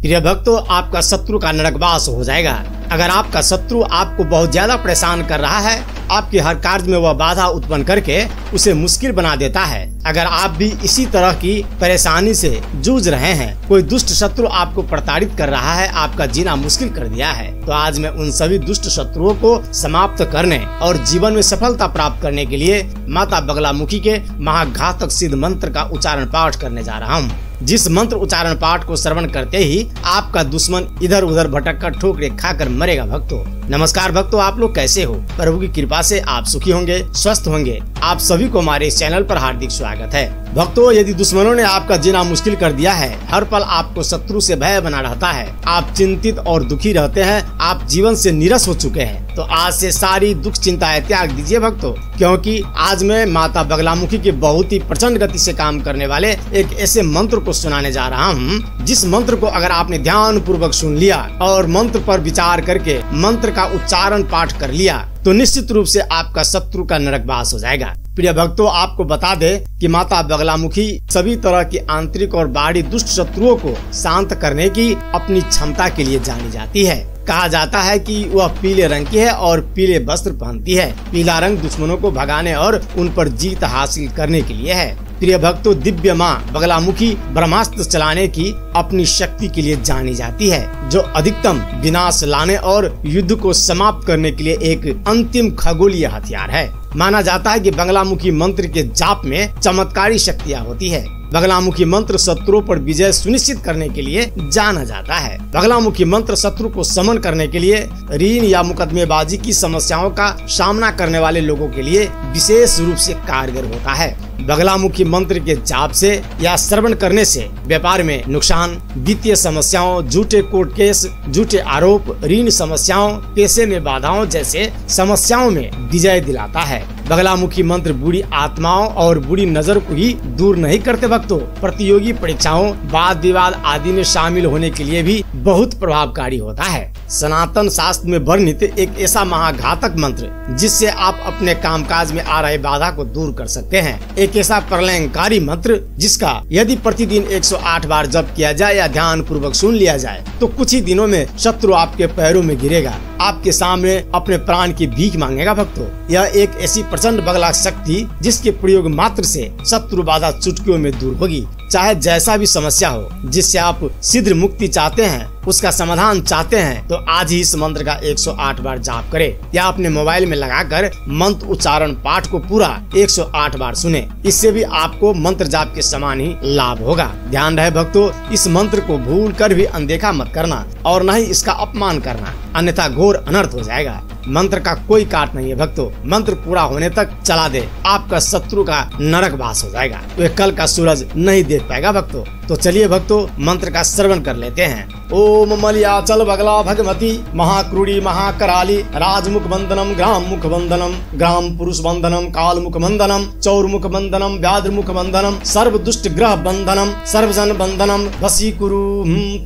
प्रिय भक्तों, आपका शत्रु का नरकवास हो जाएगा। अगर आपका शत्रु आपको बहुत ज्यादा परेशान कर रहा है, आपके हर कार्य में वह बाधा उत्पन्न करके उसे मुश्किल बना देता है, अगर आप भी इसी तरह की परेशानी से जूझ रहे हैं, कोई दुष्ट शत्रु आपको प्रताड़ित कर रहा है, आपका जीना मुश्किल कर दिया है, तो आज मैं उन सभी दुष्ट शत्रुओं को समाप्त करने और जीवन में सफलता प्राप्त करने के लिए माता बगलामुखी के महाघातक सिद्ध मंत्र का उच्चारण पाठ करने जा रहा हूँ। जिस मंत्र उच्चारण पाठ को श्रवण करते ही आपका दुश्मन इधर उधर भटक कर ठोकरे खाकर मरेगा। भक्तों नमस्कार। भक्तों आप लोग कैसे हो? प्रभु की कृपा से आप सुखी होंगे, स्वस्थ होंगे। आप सभी को हमारे इस चैनल पर हार्दिक स्वागत है। भक्तों, यदि दुश्मनों ने आपका जीना मुश्किल कर दिया है, हर पल आपको शत्रु से भय बना रहता है, आप चिंतित और दुखी रहते हैं, आप जीवन से निराश हो चुके हैं, तो आज से सारी दुख चिंताएं त्याग दीजिए भक्तों, क्योंकि आज मैं माता बगलामुखी के बहुत ही प्रचंड गति से काम करने वाले एक ऐसे मंत्र को सुनाने जा रहा हूँ, जिस मंत्र को अगर आपने ध्यान पूर्वक सुन लिया और मंत्र पर विचार करके मंत्र का उच्चारण पाठ कर लिया, तो निश्चित रूप से आपका शत्रु का नरकवास हो जाएगा। प्रिय भक्तों, आपको बता दे कि माता बगलामुखी सभी तरह की आंतरिक और बाहरी दुष्ट शत्रुओं को शांत करने की अपनी क्षमता के लिए जानी जाती है। कहा जाता है कि वह पीले रंग की है और पीले वस्त्र पहनती है। पीला रंग दुश्मनों को भगाने और उन पर जीत हासिल करने के लिए है। प्रिय भक्तों, दिव्य माँ बगलामुखी ब्रह्मास्त्र चलाने की अपनी शक्ति के लिए जानी जाती है, जो अधिकतम विनाश लाने और युद्ध को समाप्त करने के लिए एक अंतिम खगोलीय हथियार है। माना जाता है कि बगलामुखी मंत्र के जाप में चमत्कारी शक्तियाँ होती है। बगलामुखी मंत्र शत्रुओं पर विजय सुनिश्चित करने के लिए जाना जाता है। बगलामुखी मंत्र शत्रु को समन करने के लिए, ऋण या मुकदमेबाजी की समस्याओं का सामना करने वाले लोगों के लिए विशेष रूप से कारगर होता है। बगलामुखी मंत्र के जाप से या श्रवण करने से व्यापार में नुकसान, वित्तीय समस्याओं, झूठे कोर्ट केस, झूठे आरोप, ऋण समस्याओं, पैसे में बाधाओं जैसे समस्याओं में विजय दिलाता है। बगलामुखी मंत्र बुरी आत्माओं और बुरी नजर को ही दूर नहीं करते भक्तों, प्रतियोगी परीक्षाओं, वाद विवाद आदि में शामिल होने के लिए भी बहुत प्रभावकारी होता है। सनातन शास्त्र में वर्णित एक ऐसा महाघातक मंत्र जिससे आप अपने कामकाज में आ रहे बाधा को दूर कर सकते हैं। एक ऐसा प्रलयंकारी मंत्र जिसका यदि प्रतिदिन 108 बार जप किया जाए या ध्यान पूर्वक सुन लिया जाए, तो कुछ ही दिनों में शत्रु आपके पैरों में गिरेगा, आपके सामने अपने प्राण की भीख मांगेगा। भक्तों, यह एक ऐसी प्रचंड बगला शक्ति जिसके प्रयोग मात्र से शत्रु बाधा चुटकियों में दूर होगी। चाहे जैसा भी समस्या हो, जिससे आप शीघ्र मुक्ति चाहते हैं, उसका समाधान चाहते हैं, तो आज ही इस मंत्र का 108 बार जाप करें या अपने मोबाइल में लगाकर मंत्र उच्चारण पाठ को पूरा 108 बार सुने। इससे भी आपको मंत्र जाप के समान ही लाभ होगा। ध्यान रहे भक्तों, इस मंत्र को भूल कर भी अनदेखा मत करना और न ही इसका अपमान करना, अन्यथा घोर अनर्थ हो जाएगा। मंत्र का कोई काट नहीं है भक्तों, मंत्र पूरा होने तक चला दे, आपका शत्रु का नरकवास हो जाएगा, तो कल का सूरज नहीं देख पाएगा भक्तों। तो चलिए भक्तों, मंत्र का श्रवण कर लेते हैं। ओम मलयाचल बगला भगवती महाक्रूड़ी महाकराली राजमुख बंदनम ग्राम मुख बंदनम ग्राम पुरुष बंदनम काल मुख बंदनम चौर मुख बंदनम व्याध मुख बंदनम सर्व दुष्ट ग्रह बंदनम सर्वजन बंदनम वशीकुरु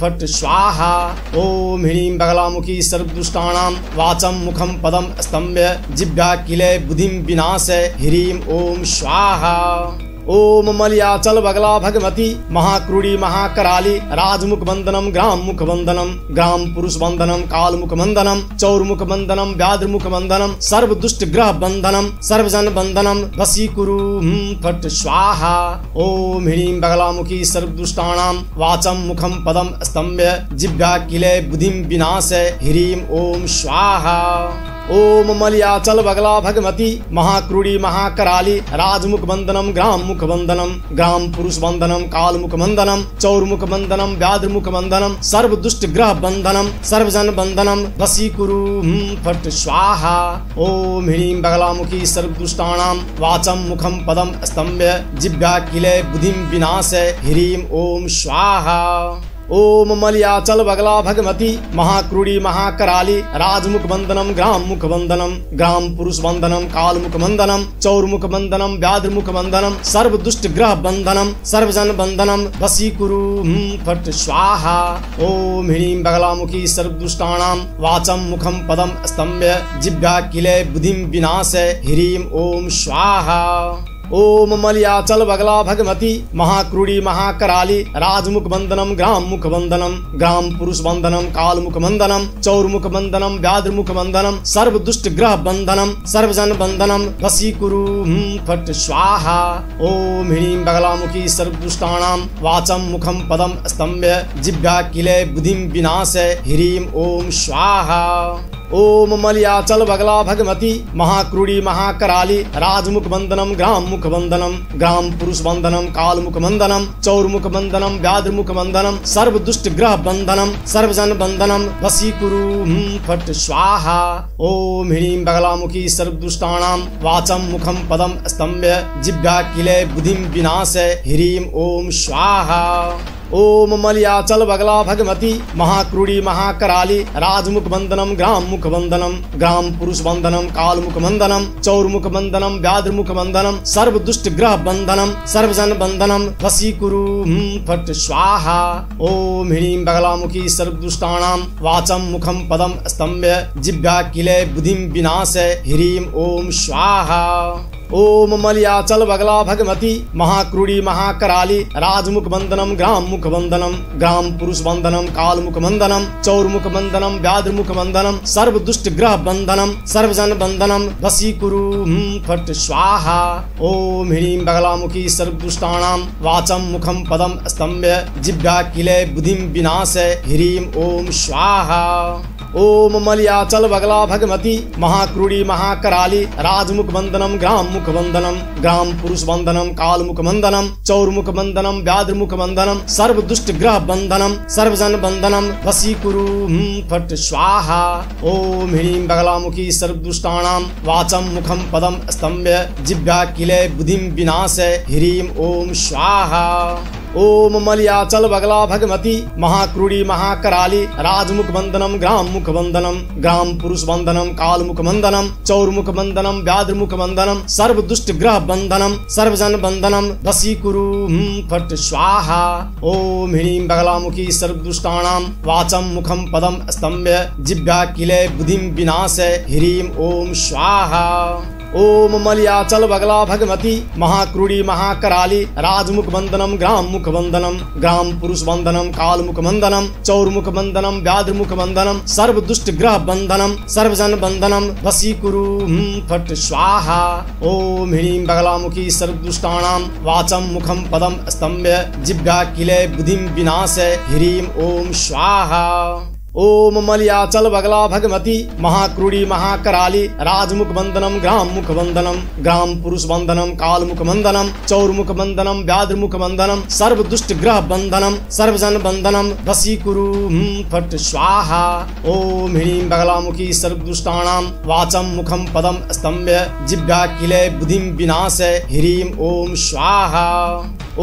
फट स्वाहा। ओम ह्रीं बगलामुखी सर्व दुष्टानाम वाचम मुखम पदम स्तंभ्य जिह्वा किले बुद्धिम विनाशय ह्रीं ओम स्वाहा। ओम मलयाचल बगला भगवती महाक्रूड़ी महाकराली राजमुख बंदनम ग्राम मुख बंदनम ग्राम पुरुष बंदनम काल मुख बंदनम चौर मुख बंदनम व्याध मुख बंदनम सर्व दुष्ट ग्रह बंदनम सर्वजन बंदनम वशीकुरु फट स्वाहा। ओम ह्रीं बगलामुखी सर्व दुष्टानाम वाचम मुखम पदम स्तंभ्य जिह्वा किले बुद्धिम विनाशय ह्रीं ओम स्वाहा। ओम मलयाचल बगला भगवती महाक्रूड़ी महाकराली राजमुख बंदनम ग्राम मुख बंदनम ग्राम पुरुष बंदनम काल मुख बंदनम चौर मुख बंदनम व्याध मुख बंदनम सर्व दुष्ट ग्रह बंदनम सर्वजन बंदनम वशीकुरु फट स्वाहा। ओम ह्रीं बगलामुखी सर्व दुष्टानाम वाचम मुखम पदम स्तंभ्य जिह्वा किले बुद्धिम विनाशय ह्रीं ओम स्वाहा। ओम मलयाचल बगला भगवती महाक्रूड़ी महाकराली राजमुख बंदनम ग्राम मुख बंदनम ग्राम पुरुष बंदनम काल मुख बंदनम चौर मुख बंदनम व्याध मुख बंदनम सर्व दुष्ट ग्रह बंदनम सर्वजन बंदनम वशीकुरु फट स्वाहा। ओम ह्रीं बगलामुखी सर्व दुष्टानाम वाचम मुखम पदम स्तंभ्य जिह्वा किले बुद्धिम विनाशय ह्रीं ओम स्वाहा। ओम मलयाचल बगला भगवती महाक्रूड़ी महाकराली राजमुख बंदनम ग्राम मुख बंदनम ग्राम पुरुष बंदनम काल मुख बंदनम चौरमुख बंदनम व्याद्रमुख बंदनम सर्व दुष्ट ग्रह बंदनम सर्वजन बंदनम वशीकुरु फट स्वाहा। ओम ह्रीं बगलामुखी सर्वदुष्टानां वाचम मुखम पदम स्तंभ्य जिह्वा किले बुद्धिम विनाशय ह्रीं ओम स्वाहा। ओम मलयाचल बगला भगवती महाक्रूड़ी महाकराली राजमुख बंदनम ग्राम मुख बंदनम ग्राम पुरुष बंदनम काल मुख बंदनम चौरमुख बंदनम व्याद्रमुख बंदनम सर्व दुष्ट ग्रह बंदनम सर्वजन बंदनम वशीकुरु फट स्वाहा। ओम ह्रीं बगलामुखी सर्वदुष्टानां वाचम मुखम पदम स्तंभ्य जिह्वा किले बुद्धिम विनाशय ह्रीं ओम स्वाहा। ओम मलयाचल बगला भगवती महाक्रूड़ी महाकराली राजमुख बंदनम ग्राम मुख बंदनम ग्राम पुरुष बंदनम काल मुख बंदनम चौरमुख बंदनम व्याद्रमुख बंदनम सर्व दुष्ट ग्रह बंदनम सर्वजन बंदनम वशीकुरु फट स्वाहा। ओम ह्रीं बगलामुखी सर्वदुष्टानां वाचम मुखम पदम स्तंभ्य जिह्वा किले बुद्धिम विनाशय ह्रीं ओम स्वाहा। ओम मलयाचल बगला भगवती महाक्रूड़ी महाकराली राजमुख बंदनम ग्राम मुख बंदनम ग्राम पुरुष बंदनम काल मुख बंदनम चौरमुख बंदनम व्याद्रमुख बंदनम सर्व दुष्ट ग्रह बंदनम सर्वजन बंदनम वशीकुरु फट स्वाहा। ओम ह्रीं बगलामुखी सर्वदुष्टानां वाचम मुखम पदम स्तंभ्य जिह्वा किले बुद्धिम विनाशय ह्रीं ओम स्वाहा। ओम मलयाचल बगला भगवती महाक्रूड़ी महाकराली राजमुख बंदनम ग्राम मुख बंदनम ग्राम पुरुष बंदनम काल मुख बंदनम चौरमुख बंदनम व्याद्रमुख बंदनम सर्व दुष्ट ग्रह बंदनम सर्वजन बंदनम वशीकुरु फट स्वाहा। ओम ह्रीं बगलामुखी सर्वदुष्टानां वाचम मुखम पदम स्तंभ्य जिह्वा किले बुद्धिम विनाशय ह्रीं ओम स्वाहा। ओम मलयाचल बगला भगवती महाक्रूड़ी महाकराली राजमुख बंदनम ग्राम मुख बंदनम ग्राम पुरुष बंदनम काल मुख बंदनम चौरमुख बंदनम व्याद्रमुख बंदनम सर्व दुष्ट ग्रह बंदनम सर्वजन बंदनम वशीकुरु फट स्वाहा। ओम ह्रीं बगलामुखी सर्वदुष्टानां वाचम मुखम पदम स्तंभ्य जिह्वा किले बुद्धिम विनाशय ह्रीं ओम स्वाहा। ओम मलयाचल बगला भगवती महाक्रूड़ी महाकराली राजमुख बंदनम ग्राम मुख बंदनम ग्राम पुरुष बंदनम काल मुख बंदनम चौरमुख बंदनम व्याद्रमुख बंदनम सर्व दुष्ट ग्रह बंदनम सर्वजन बंदनम वशीकुरु फट स्वाहा। ओम ह्रीं बगलामुखी सर्वदुष्टानां वाचम मुखम पदम स्तंभ्य जिह्वा किले बुद्धिम विनाशय ह्रीं ओम स्वाहा। ओम मलयाचल बगला भगवती महाक्रूड़ी महाकराली राजमुख बंदनम ग्राम मुख बंदनम ग्राम पुरुष बंदनम काल मुख बंदनम चौरमुख बंदनम व्याद्रमुख बंदनम सर्व दुष्ट ग्रह बंदनम सर्वजन बंदनम वशीकुरु फट स्वाहा। ओम ह्रीं बगलामुखी सर्वदुष्टानां वाचम मुखम पदम स्तंभ्य जिह्वा किले बुद्धिम विनाशय ह्रीं ओम स्वाहा।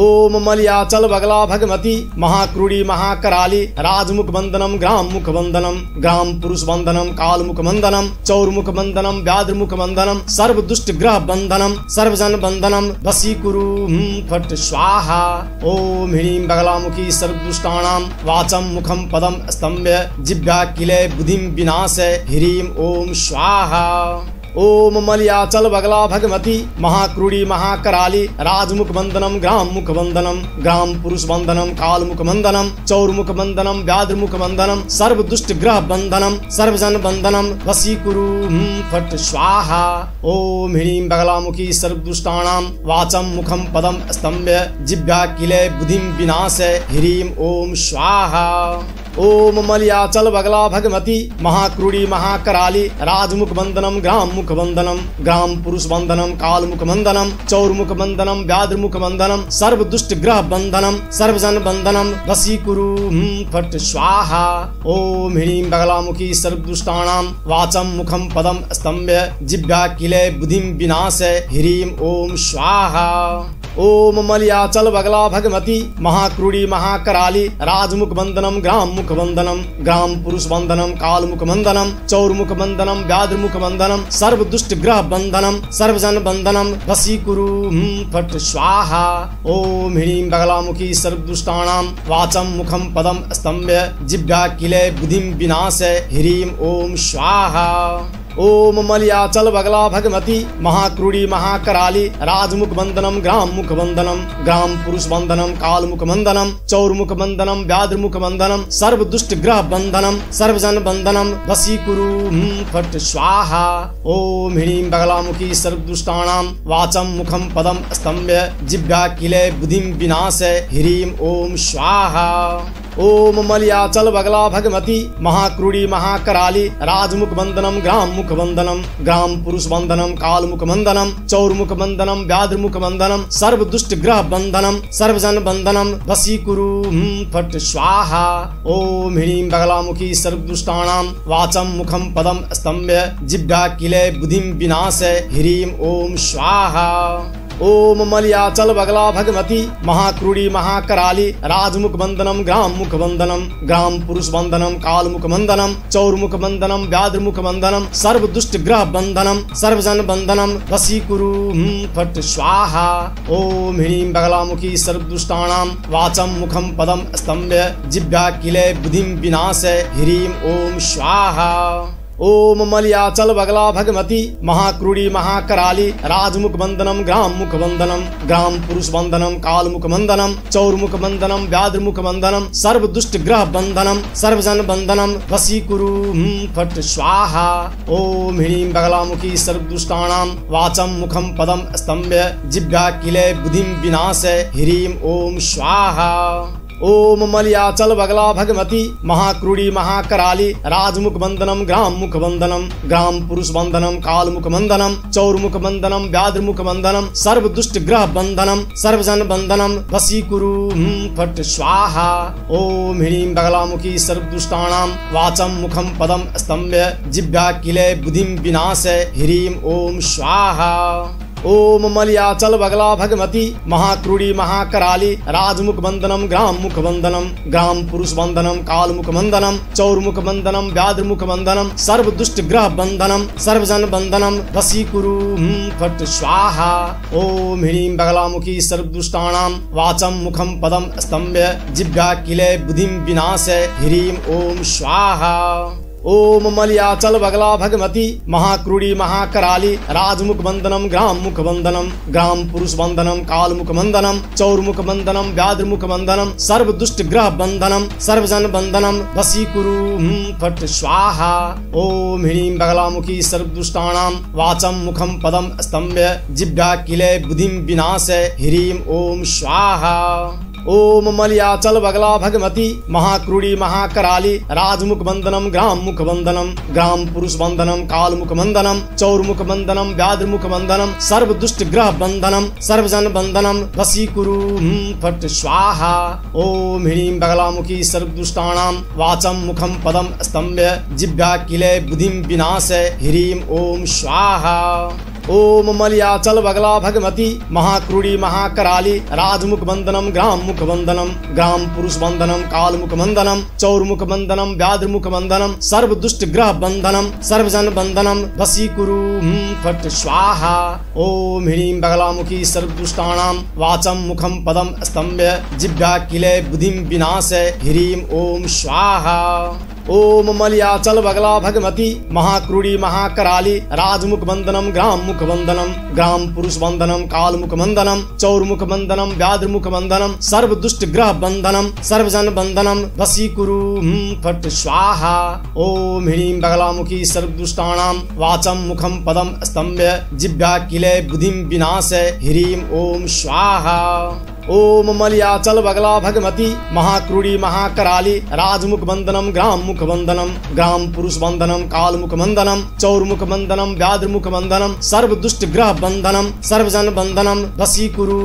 ओम मलयाचल बगला भगवती महाक्रूड़ी महाकराली राजमुख बंदनम ग्राम मुख बंदनम ग्राम पुरुष बंदनम काल मुख बंदनम चौरमुख बंदनम व्याद्रमुख बंदनम सर्व दुष्ट ग्रह बंदनम सर्वजन बंदनम वशीकुरु फट स्वाहा। ओम ह्रीं बगलामुखी सर्वदुष्टानां वाचम मुखम पदम स्तंभ्य जिह्वा किले बुद्धिम विनाशय ह्रीं ओम स्वाहा। ओम मलयाचल बगला भगवती महाक्रूड़ी महाकराली राजमुख बंदनम ग्राम मुख बंदनम ग्राम पुरुष बंदनम काल मुख बंदनम चौरमुख बंदनम व्याद्रमुख बंदनम सर्व दुष्ट ग्रह बंदनम सर्वजन बंदनम वशीकुरु फट स्वाहा। ओम ह्रीं बगलामुखी सर्वदुष्टानां वाचम मुखम पदम स्तंभ्य जिह्वा किले बुद्धिम विनाशय ह्रीं ओम स्वाहा। ओम मलयाचल बगला भगवती महाक्रूड़ी महाकराली राजमुख बंदनम ग्राम मुख बंदनम ग्राम पुरुष बंदनम काल मुख बंदनम चौरमुख बंदनम व्याद्रमुख बंदनम सर्व दुष्ट ग्रह बंदनम सर्वजन बंदनम वशीकुरु फट स्वाहा। ओम ह्रीं बगलामुखी सर्वदुष्टानां वाचम मुखम पदम स्तंभ्य जिह्वा किले बुद्धिम विनाशय ह्रीं ओम स्वाहा। ओम मलयाचल बगला भगवती महाक्रूड़ी महाकराली राजमुख बंदनम ग्राम मुख बंदनम ग्राम पुरुष बंदनम काल मुख बंदनम चौरमुख बंदनम व्याद्रमुख बंदनम सर्व दुष्ट ग्रह बंदनम सर्वजन बंदनम वशीकुरु फट स्वाहा। ओम ह्रीं बगलामुखी सर्वदुष्टानां वाचम मुखम पदम स्तंभ्य जिह्वा किले बुद्धिम विनाशय ह्रीं ओम स्वाहा। ओम मलयाचल बगला भगवती महाक्रूड़ी महाकराली राजमुख बंदनम ग्राम मुख बंदनम ग्राम पुरुष बंदनम काल मुख बंदनम चौर मुख बंदनम व्याध मुख बंदनम सर्व दुष्ट ग्रह बंदनम सर्वजन बंदनम वशीकुरु फट स्वाहा। ओम ह्रीं बगलामुखी सर्वदुष्टानां वाचम मुखम पदम स्तंभ्य जिह्वा किले बुद्धिम विनाशय ह्रीं ओम स्वाहा। ओम मलयाचल बगला भगवती महाक्रूड़ी महाकराली राजमुख बंदनम ग्राम मुख बंदनम ग्राम पुरुष बंदनम काल मुख बंदनम चौर मुख बंदनम व्याध मुख बंदनम सर्व दुष्ट ग्रह बंदनम सर्वजन बंदनम वशीकुरु फट स्वाहा। ओम ह्रीं बगलामुखी सर्वदुष्टानां वाचम मुखम पदम स्तंभ्य जिह्वा किले बुद्धिम विनाशय ह्रीं ओम स्वाहा। ओम मलयाचल बगला भगवती महाक्रूड़ी महाकराली राजमुख बंदनम ग्राम मुख बंदनम ग्राम पुरुष बंदनम काल मुख बंदनम चौर मुख बंदनम व्याध मुख बंदनम सर्व दुष्ट ग्रह बंदनम सर्वजन बंदनम वशीकुरु फट स्वाहा। ओम ह्रीं बगलामुखी सर्वदुष्टानां वाचम मुखम पदम स्तंभ्य जिह्वा किले बुद्धिम विनाशय ह्रीं ओम स्वाहा। ओम मलयाचल बगला भगवती महाक्रूड़ी महाकराली राजमुख बंदनम ग्राम मुख बंदनम ग्राम पुरुष बंदनम काल मुख बंदनम चौर मुख बंदनम व्याध मुख बंदनम सर्व दुष्ट ग्रह बंदनम सर्वजन बंदनम वशीकुरु फट स्वाहा। ओम ह्रीं बगलामुखी सर्वदुष्टानां वाचम मुखम पदम स्तंभ्य जिह्वा किले बुद्धिम विनाशय ह्रीं ओम स्वाहा। ओम मलयाचल बगला भगवती महाक्रूड़ी महाकराली राजमुख बंदनम ग्राम मुख बंदनम ग्राम पुरुष बंदनम काल मुख बंदनम चौर मुख बंदनम व्याध मुख बंदनम सर्व दुष्ट ग्रह बंदनम सर्वजन बंदनम वशीकुरु फट स्वाहा। ओम ह्रीं बगलामुखी सर्वदुष्टानां वाचम मुखम पदम स्तंभ्य जिह्वा किले बुद्धिम विनाशय ह्रीं ओम स्वाहा। ओम मलयाचल बगला भगवती महाक्रूड़ी महाकराली राजमुख बंदनम ग्राम मुख बंदनम ग्राम पुरुष बंदनम काल मुख बंदनम चौर मुख बंदनम व्याध मुख बंदनम सर्व दुष्ट ग्रह बंदनम सर्वजन बंदनम वशीकुरु फट स्वाहा। ओम ह्रीं बगलामुखी सर्वदुष्टानां वाचम मुखम पदम स्तंभ्य जिह्वा किले बुद्धिम विनाशय ह्रीं ओम स्वाहा। ओम मलयाचल बगला भगवती महाक्रूड़ी महाकराली राजमुख बंदनम ग्राम मुख बंदनम ग्राम पुरुष बंदनम काल मुख बंदनम चौर मुख बंदनम व्याध मुख बंदनम सर्व दुष्ट ग्रह बंदनम सर्वजन बंदनम वशीकुरु फट स्वाहा। ओम ह्रीं बगलामुखी सर्वदुष्टानां वाचम मुखम पदम स्तंभ्य जिह्वा किले बुद्धिम विनाशय ह्रीं ओम स्वाहा। ओम मलयाचल बगला भगवती महाक्रूड़ी महाकराली राजमुख बंदनम ग्राम मुख बंदनम ग्राम पुरुष बंदनम काल मुख बंदनम चौर मुख बंदनम व्याध मुख बंदनम सर्व दुष्ट ग्रह बंदनम सर्वजन बंदनम वशीकुरु फट स्वाहा। ओम ह्रीं बगलामुखी सर्वदुष्टानां वाचम मुखम पदम स्तंभ्य जिह्वा किले बुद्धिम विनाशय ह्रीं ओम स्वाहा। ओम मलयाचल बगला भगवती महाक्रूड़ी महाकराली राजमुख बंदनम ग्राम मुख बंदनम ग्राम पुरुष बंदनम काल मुख बंदनम चौर मुख बंदनम व्याध मुख बंदनम सर्व दुष्ट ग्रह बंदनम सर्वजन बंदनम वशीकुरु फट स्वाहा। ओम ह्रीं बगलामुखी सर्वदुष्टानां वाचम मुखम पदम स्तंभ्य जिह्वा किले बुद्धिम विनाशय ह्रीं ओम स्वाहा। ओम मलयाचल बगला भगवती महाक्रूड़ी महाकराली राजमुख बंदनम ग्राम मुख बंदनम ग्राम पुरुष बंदनम काल मुख बंदनम चौर मुख बंदनम व्याध मुख बंदनम सर्व दुष्ट ग्रह बंदनम सर्वजन बंदनम वशीकुरु फट स्वाहा। ओम ह्रीं बगलामुखी सर्वदुष्टानां वाचम मुखम पदम स्तंभ्य जिह्वा किले बुद्धिम विनाशय ह्रीं ओम स्वाहा। ओम मलयाचल बगला भगवती महाक्रूड़ी महाकराली राजमुख बंदनम ग्राम मुख बंदनम ग्राम पुरुष बंदनम काल मुख बंदनम चौर मुख बंदनम व्याध मुख बंदनम सर्व दुष्ट ग्रह बंदनम सर्वजन बंदनम वशीकुरु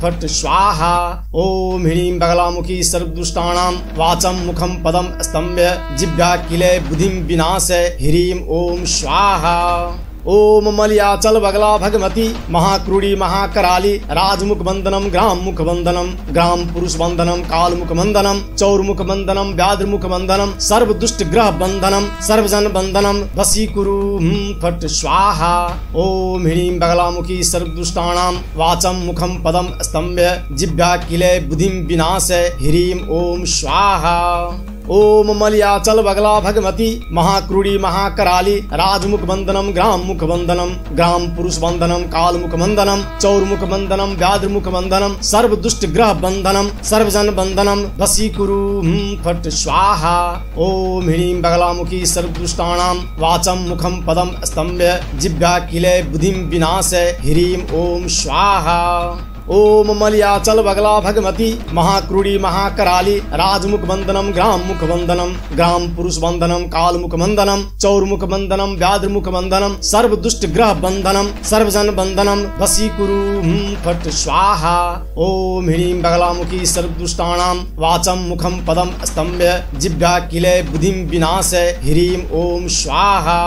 फट स्वाहा। ओम ह्रीं बगलामुखी सर्वदुष्टानां वाचम मुखम पदम स्तंभ्य जिह्वा किले बुद्धिम विनाशय ह्रीं ओम स्वाहा। ओम मलयाचल बगला भगवती महाक्रूड़ी महाकराली राजमुख बंदनम ग्राम मुख बंदनम ग्राम पुरुष बंदनम काल मुख बंदनम चौर मुख बंदनम व्याध मुख बंदनम सर्व दुष्ट ग्रह बंदनम सर्वजन बंदनम वशीकुरु फट स्वाहा। ओम ह्रीं बगलामुखी सर्वदुष्टानां वाचम मुखम पदम स्तंभ्य जिह्वा किले बुद्धिम विनाशय ह्रीं ओम स्वाहा। ओम मलयाचल बगला भगवती महाक्रूड़ी महाकराली राजमुख बंदनम ग्राम मुख बंदनम ग्राम पुरुष बंदनम काल मुख बंदनम चौरमुख बंदनम व्याद्रमुख बंदनम सर्व दुष्ट ग्रह बंदनम सर्वजन बंदनम वशीकुरु फट स्वाहा। ओम ह्रीं बगलामुखी सर्वदुष्टानां वाचम मुखम पदम स्तंभ्य जिह्वा किले बुद्धिम विनाशय ह्रीं ओम स्वाहा। ओम मलयाचल बगला भगवती महाक्रूड़ी महाकराली राजमुख बंदनम ग्राम मुख बंदनम ग्राम पुरुष बंदनम काल मुख बंदनम चौरमुख बंदनम व्याद्रमुख बंदनम सर्व दुष्ट ग्रह बंदनम सर्वजन बंदनम वशीकुरु फट स्वाहा। ओम ह्रीं बगलामुखी सर्वदुष्टानां वाचम मुखम पदम स्तंभ्य जिह्वा किले बुद्धिम विनाशय ह्रीं ओम स्वाहा।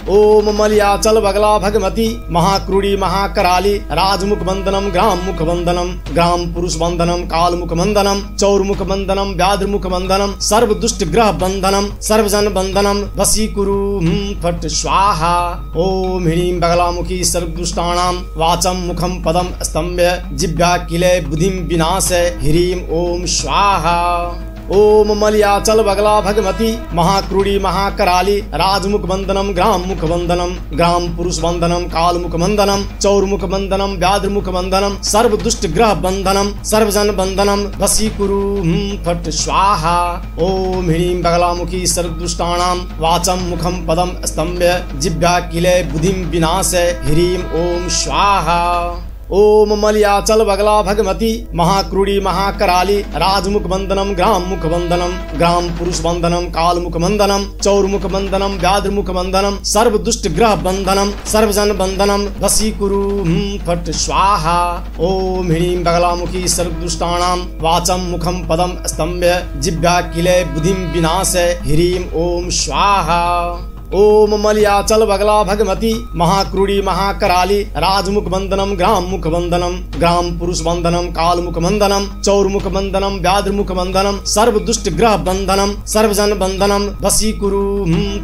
ओम मलयाचल बगला भगवती महाक्रूड़ी महाकराली राजमुख बंदनम ग्राम मुख बंदनम ग्राम पुरुष बंदनम काल मुख बंदनम चौरमुख बंदनम व्याद्रमुख बंदनम सर्व दुष्ट ग्रह बंदनम सर्वजन बंदनम वशीकुरु फट स्वाहा। ओम ह्रीं बगलामुखी सर्वदुष्टानां वाचम मुखम पदम स्तंभ्य जिह्वा किले बुद्धिम विनाशय ह्रीं ओम स्वाहा। ओम मलयाचल बगला भगवती महाक्रूड़ी महाकराली राजमुख बंदनम ग्राम मुख बंदनम ग्राम पुरुष बंदनम काल मुख बंदनम चौरमुख बंदनम व्याद्रमुख बंदनम सर्व दुष्ट ग्रह बंदनम सर्वजन बंदनम वशीकुरु फट स्वाहा। ओम ह्रीं बगलामुखी सर्वदुष्टानां वाचम मुखम पदम स्तंभ्य जिह्वा किले बुद्धिम विनाशय ह्रीं ओम स्वाहा। ओम मलयाचल बगला भगवती महाक्रूड़ी महाकराली राजमुख बंदनम ग्राम मुख बंदनम ग्राम पुरुष बंदनम काल मुख बंदनम चौरमुख बंदनम व्याद्रमुख बंदनम सर्व दुष्ट ग्रह बंदनम सर्वजन बंदनम वशीकुरु फट स्वाहा। ओम ह्रीं बगलामुखी सर्वदुष्टानां वाचम मुखम पदम स्तंभ्य जिह्वा किले बुद्धिम विनाशय ह्रीं ओम स्वाहा। ओम मलयाचल बगला भगवती महाक्रूड़ी महाकराली राजमुख बंदनम ग्राम मुख बंदनम ग्राम पुरुष बंदनम काल मुख बंदनम चौरमुख बंदनम व्याद्रमुख बंदनम सर्व दुष्ट ग्रह बंदनम सर्वजन बंदनम वशीकुरु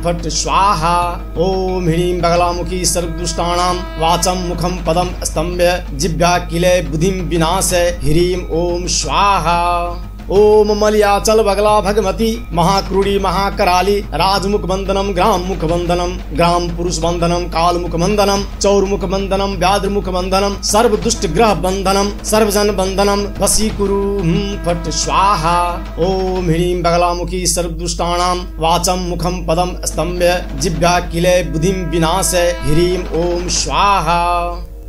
फट स्वाहा। ओम ह्रीं बगलामुखी सर्वदुष्टानां वाचम मुखम पदम स्तंभ्य जिह्वा किले बुद्धिम विनाशय ह्रीं ओम स्वाहा। ओम मलयाचल बगला भगवती महाक्रूड़ी महाकराली राजमुख बंदनम ग्राम मुख बंदनम ग्राम पुरुष बंदनम काल मुख बंदनम चौरमुख बंदनम व्याद्रमुख बंदनम सर्व दुष्ट ग्रह बंदनम सर्वजन बंदनम वशीकुरु फट स्वाहा। ओम ह्रीं बगलामुखी सर्वदुष्टानां वाचम मुखम पदम स्तंभ्य जिह्वा किले बुद्धिम विनाशय ह्रीं ओम स्वाहा।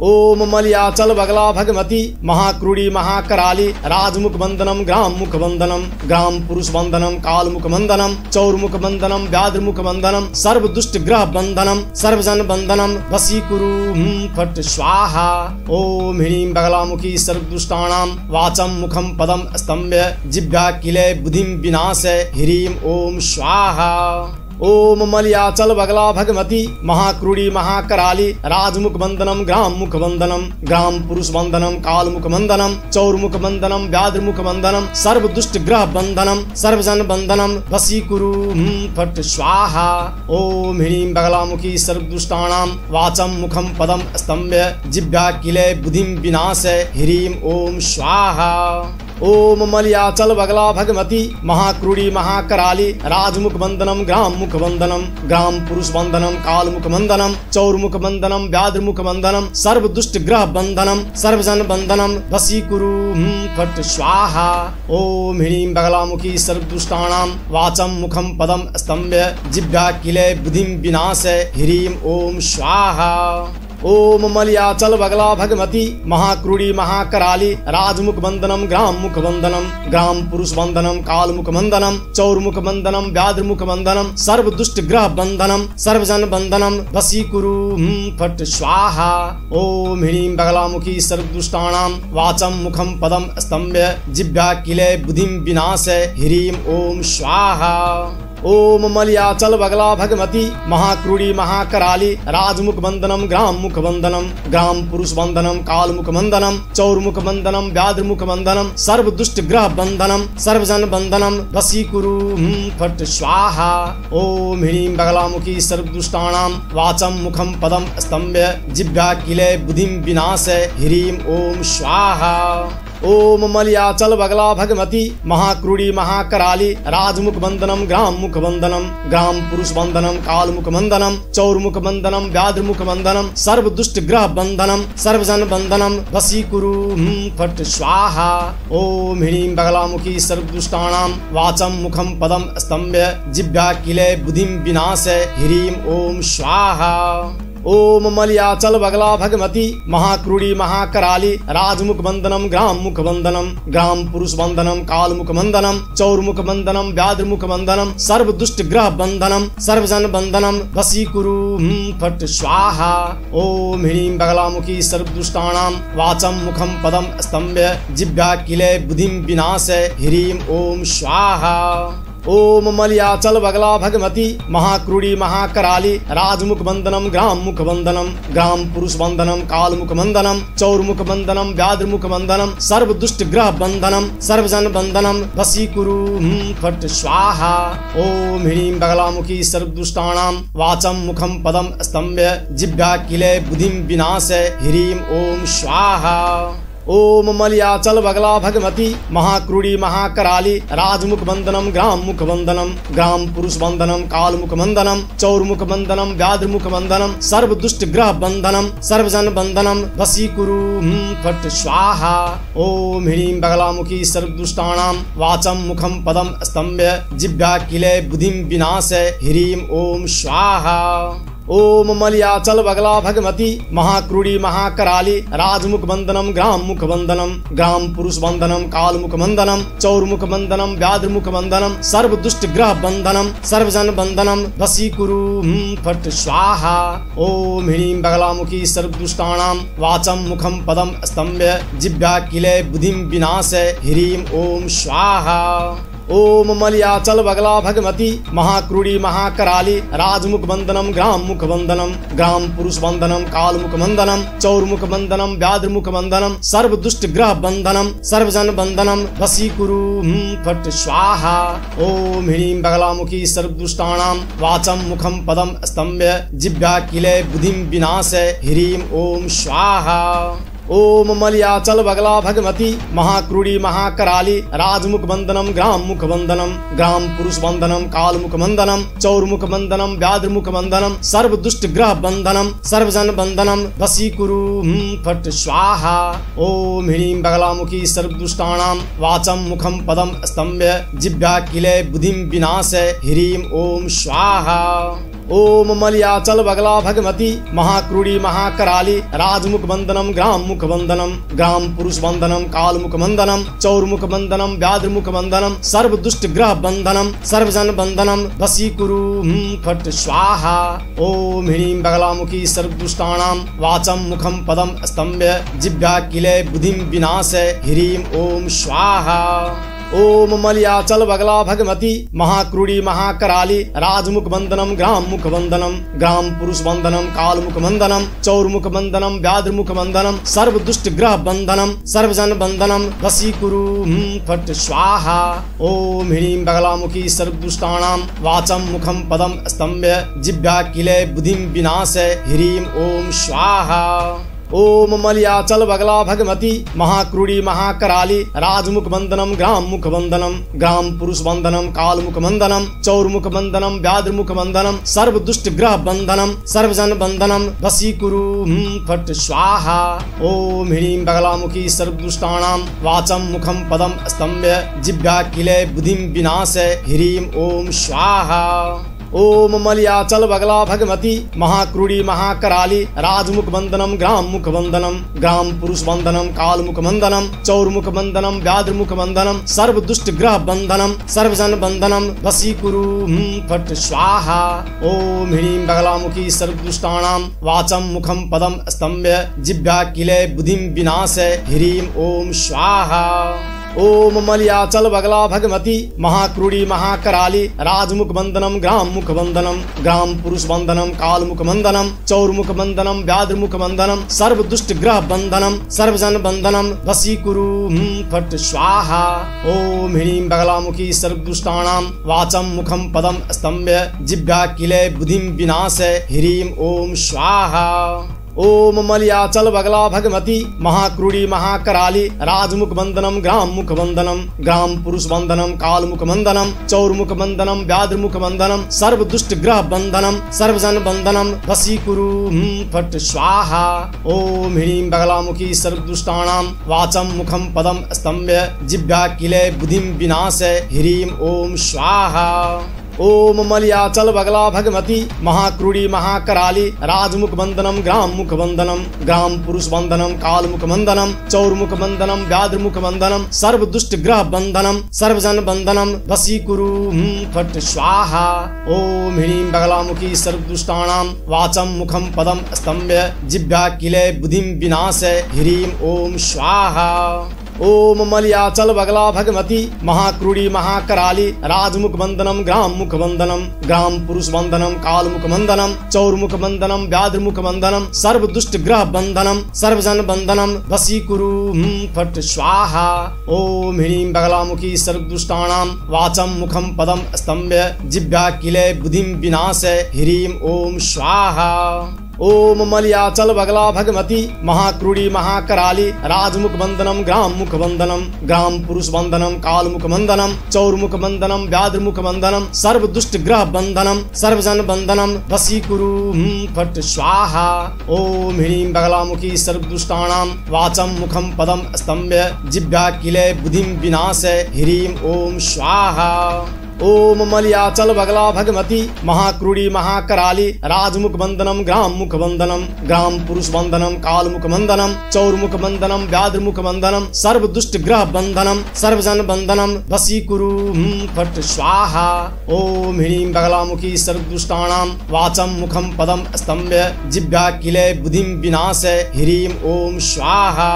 ओम मलयाचल बगला भगवती महाक्रूड़ी महाकराली राजमुख बंदनम ग्राम मुख बंदनम ग्राम पुरुष बंदनम काल मुख बंदनम चौरमुख बंदनम व्याद्रमुख बंदनम सर्व दुष्ट ग्रह बंदनम सर्वजन बंदनम वशीकुरु फट स्वाहा। ओम ह्रीं बगलामुखी सर्वदुष्टानां वाचम मुखम पदम स्तंभ्य जिह्वा किले बुद्धिम विनाशय ह्रीं ओम स्वाहा। ओम मलयाचल बगला भगवती महाक्रूड़ी महाकराली राजमुख बंदनम ग्राम मुख बंदनम ग्राम पुरुष बंदनम काल मुख बंदनम चौरमुख बंदनम व्याद्रमुख बंदनम सर्व दुष्ट ग्रह बंदनम सर्वजन बंदनम वशीकुरु फट स्वाहा। ओम ह्रीं बगलामुखी सर्वदुष्टानां वाचम मुखम पदम स्तंभ्य जिह्वा किले बुद्धिम विनाशय ह्रीं ओम स्वाहा। ओम मलयाचल बगला भगवती महाक्रूड़ी महाकराली राजमुख बंदनम ग्राम मुख बंदनम ग्राम पुरुष बंदनम काल मुख बंदनम चौरमुख बंदनम व्याद्रमुख बंदनम सर्व दुष्ट ग्रह बंदनम सर्वजन बंदनम वशीकुरु फट स्वाहा। ओम ह्रीं बगलामुखी सर्वदुष्टानां वाचम मुखम पदम स्तंभ्य जिह्वा किले बुद्धिम विनाशय ह्रीं ओम स्वाहा। ओम मलयाचल बगला भगवती महाक्रूड़ी महाकराली राजमुख बंदनम ग्राम मुख बंदनम ग्राम पुरुष बंदनम काल मुख बंदनम चौरमुख बंदनम व्याद्रमुख बंदनम सर्व दुष्ट ग्रह बंदनम सर्वजन बंदनम वशीकुरु फट स्वाहा। ओम ह्रीं बगलामुखी सर्वदुष्टानां वाचम मुखम पदम स्तंभ्य जिह्वा किले बुद्धिम विनाशय ह्रीं ओम स्वाहा। ओम मलयाचल बगला भगवती महाक्रूड़ी महाकराली राजमुख बंदनम ग्राम मुख बंदनम ग्राम पुरुष बंदनम काल मुख बंदनम चौरमुख बंदनम व्याद्रमुख बंदनम सर्व दुष्ट ग्रह बंदनम सर्वजन बंदनम वशीकुरु फट स्वाहा। ओम ह्रीं बगलामुखी सर्वदुष्टानां वाचम मुखम पदम स्तंभ्य जिह्वा किले बुद्धिम विनाशय ह्रीं ओम स्वाहा। ओम मलयाचल बगला भगवती महाक्रूड़ी महाकराली राजमुख बंदनम ग्राम मुख बंदनम ग्राम पुरुष बंदनम काल मुख बंदनम चौरमुख बंदनम व्याघ्रमुख बंदनम सर्व दुष्ट ग्रह बंदनम सर्वजन बंदनम वशीकुरु फट स्वाहा। ओम ह्रीं बगलामुखी सर्वदुष्टानां वाचम मुखम पदम स्तंभ्य जिह्वा किले बुद्धिम विनाशय ह्रीं ओम स्वाहा। ओम मलयाचल बगला भगवती महाक्रूड़ी महाकराली राजमुख बंदनम ग्राम मुख बंदनम ग्राम पुरुष बंदनम काल मुख बंदनम चौरमुख बंदनम व्याघ्रमुख बंदनम सर्व दुष्ट ग्रह बंदनम सर्वजन बंदनम वशीकुरु फट स्वाहा। ओम ह्रीं बगलामुखी सर्वदुष्टानां वाचम मुखम पदम स्तंभ्य जिह्वा किले बुद्धिम विनाशय ह्रीं ओम स्वाहा। ओम मलयाचल बगला भगवती महाक्रूड़ी महाकराली राजमुख बंदनम ग्राम मुख बंदनम ग्राम पुरुष बंदनम काल मुख बंदनम चौरमुख बंदनम व्याघ्रमुख बंदनम सर्व दुष्ट ग्रह बंदनम सर्वजन बंदनम वशीकुरु फट स्वाहा। ओम ह्रीं बगलामुखी सर्वदुष्टानां वाचम मुखम पदम स्तंभ्य जिह्वा किले बुद्धिम विनाशय ह्रीं ओम स्वाहा। ओम मलयाचल बगला भगवती महाक्रूड़ी महाकराली राजमुख बंदनम ग्राम मुख बंदनम ग्राम पुरुष बंदनम काल मुख बंदनम चौरमुख बंदनम व्याघ्रमुख बंदनम सर्व दुष्ट ग्रह बंदनम सर्वजन बंदनम वशीकुरु फट स्वाहा। ओम ह्रीं बगलामुखी सर्वदुष्टानां वाचम मुखम पदम स्तंभ्य जिह्वा किले बुद्धिम विनाशय ह्रीं ओम स्वाहा। ओम मलयाचल बगला भगवती महाक्रूड़ी महाकराली राजमुख बंदनम ग्राम मुख बंदनम ग्राम पुरुष बंदनम काल मुख बंदनम चौरमुख बंदनम व्याघ्रमुख बंदनम सर्व दुष्ट ग्रह बंदनम सर्वजन बंदनम वशीकुरु फट स्वाहा। ओम ह्रीं बगलामुखी सर्वदुष्टानां वाचम मुखम पदम स्तंभ्य जिह्वा किले बुद्धिम विनाशय ह्रीं ओम स्वाहा। ओम मलयाचल बगला भगवती महाक्रूड़ी महाकराली राजमुख बंदनम ग्राम मुख बंदनम ग्राम पुरुष बंदनम काल मुख बंदनम चौरमुख बंदनम व्याघ्रमुख बंदनम सर्व दुष्ट ग्रह बंदनम सर्वजन बंदनम वशीकुरु फट स्वाहा। ओम ह्रीं बगलामुखी सर्वदुष्टानां वाचम मुखम पदम स्तंभ्य जिह्वा किले बुद्धिम विनाशय ह्रीं ओम स्वाहा। ओम मलयाचल बगला भगवती महाक्रूड़ी महाकराली राजमुख बंदनम ग्राम मुख बंदनम ग्राम पुरुष बंदनम काल मुख बंदनम चौरमुख बंदनम व्याघ्रमुख बंदनम सर्व दुष्ट ग्रह बंदनम सर्वजन बंदनम वशीकुरु फट स्वाहा। ओम ह्रीं बगलामुखी सर्वदुष्टानां वाचम मुखम पदम स्तंभ्य जिह्वा किले बुद्धिम विनाशय ह्रीं ओम स्वाहा। ओम मलयाचल बगला भगवती महाक्रूड़ी महाकराली राजमुख बंदनम ग्राम मुख बंदनम ग्राम पुरुष बंदनम काल मुख बंदनम चौरमुख बंदनम व्याघ्रमुख बंदनम सर्व दुष्ट ग्रह बंदनम सर्वजन बंदनम वशीकुरु फट स्वाहा। ओम ह्रीं बगलामुखी सर्वदुष्टानां वाचम मुखम पदम स्तंभ्य जिह्वा किले बुद्धिम विनाशय ह्रीं ओम स्वाहा। ओम मलयाचल बगला भगवती महाक्रूड़ी महाकराली राजमुख बंदनम ग्राम मुख बंदनम ग्राम पुरुष बंदनम काल मुख बंदनम चौरमुख बंदनम व्याघ्रमुख बंदनम सर्व दुष्ट ग्रह बंदनम सर्वजन बंदनम वशीकुरु फट स्वाहा। ओम ह्रीं बगलामुखी सर्वदुष्टानां वाचम मुखम पदम स्तंभ्य जिह्वा किले बुद्धिम विनाशय ह्रीं ओम स्वाहा। ओम मलयाचल बगला भगवती महाक्रूड़ी महाकराली राजमुख बंदनम ग्राम मुख बंदनम ग्राम पुरुष बंदनम काल मुख बंदनम चौरमुख बंदनम व्याघ्रमुख बंदनम सर्व दुष्ट ग्रह बंदनम सर्वजन बंदनम वशीकुरु फट स्वाहा। ओम ह्रीं बगलामुखी सर्वदुष्टानां वाचम मुखम पदम स्तंभ्य जिह्वा किले बुद्धिम विनाशय ह्रीं ओम स्वाहा। ओम मलयाचल बगला भगवती महाक्रूड़ी महाकराली राजमुख बंदनम ग्राम मुख बंदनम ग्राम पुरुष बंदनम काल मुख बंदनम चौरमुख बंदनम व्याघ्रमुख बंदनम सर्व दुष्ट ग्रह बंदनम सर्वजन बंदनम वशीकुरु फट स्वाहा। ओम ह्रीं बगलामुखी सर्वदुष्टानां वाचम मुखम पदम स्तंभ्य जिह्वा किले बुद्धिम विनाशय ह्रीं ओम स्वाहा। ओम मलयाचल बगला भगवती महाक्रूड़ी महाकराली राजमुख बंदनम ग्राम मुख बंदनम ग्राम पुरुष बंदनम काल मुख बंदनम चौरमुख बंदनम व्याघ्रमुख बंदनम सर्व दुष्ट ग्रह बंदनम सर्वजन बंदनम वशीकुरु फट स्वाहा। ओम ह्रीं बगलामुखी सर्वदुष्टानां वाचम मुखम पदम स्तंभ्य जिह्वा किले बुद्धिम विनाशय ह्रीं ओम स्वाहा। ओम मलयाचल बगला भगमती महाक्रूड़ी महाकराली राजमुख बंदनम ग्राम मुख बंदनम ग्राम पुरुष बंदनम काल मुख बंदनम चौर मुख बंदनम व्याद्र मुख बंदनम सर्व दुष्ट ग्रह बंदनम सर्वजन बंदनम वशीकुरु फट स्वाहा। ओम ह्रीं बगलामुखी सर्वदुष्टानां वाचम मुखम पदम स्तंभ्य जिह्वा किले बुद्धिम विनाशय ह्रीं ओम स्वाहा। ओम मलयाचल बगला भगमती महाक्रूड़ी महाकराली राजमुख बंदनम ग्राम मुख बंदनम ग्राम पुरुष बंदनम काल मुख बंदनम चौर मुख बंदनम व्याद्र मुख बंदनम सर्व दुष्ट ग्रह बंदनम सर्वजन बंदनम वशीकुरु फट स्वाहा। ओम ह्रीं बगलामुखी सर्वदुष्टानां वाचम मुखम पदम स्तंभ्य जिह्वा किले बुद्धिम विनाशय ह्रीं ओम स्वाहा। ओम मलयाचल बगला भगमती महाक्रूड़ी महाकराली राजमुख बंदनम ग्राम मुख बंदनम ग्राम पुरुष बंदनम काल मुख बंदनम चौर मुख बंदनम व्याद्र मुख बंदनम सर्व दुष्ट ग्रह बंदनम सर्वजन बंदनम वशीकुरु फट स्वाहा। ओम ह्रीं बगलामुखी सर्वदुष्टानां वाचम मुखम पदम स्तंभ्य जिह्वा किले बुद्धिम विनाशय ह्रीं ओम स्वाहा। ओम मलयाचल बगला भगमती महाक्रूड़ी महाकराली राजमुख बंदनम ग्राम मुख बंदनम ग्राम पुरुष बंदनम काल मुख बंदनम चौर मुख बंदनम व्याद्र मुख बंदनम सर्व दुष्ट ग्रह बंदनम सर्वजन बंदनम वशीकुरु फट स्वाहा। ओम ह्रीं बगलामुखी सर्वदुष्टानां वाचम मुखम पदम स्तंभ्य जिह्वा किले बुद्धिम विनाशय ह्रीं ओम स्वाहा। ओम मलयाचल बगला भगमती महाक्रूड़ी महाकराली राजमुख बंदनम ग्राम मुख बंदनम ग्राम पुरुष बंदनम काल मुख बंदनम चौर मुख बंदनम व्याद्र मुख बंदनम सर्व दुष्ट ग्रह बंदनम सर्वजन बंदनम वशीकुरु फट स्वाहा। ओम ह्रीं बगलामुखी सर्वदुष्टानां वाचम मुखम पदम स्तंभ्य जिह्वा किले बुद्धिम विनाशय ह्रीं ओम स्वाहा।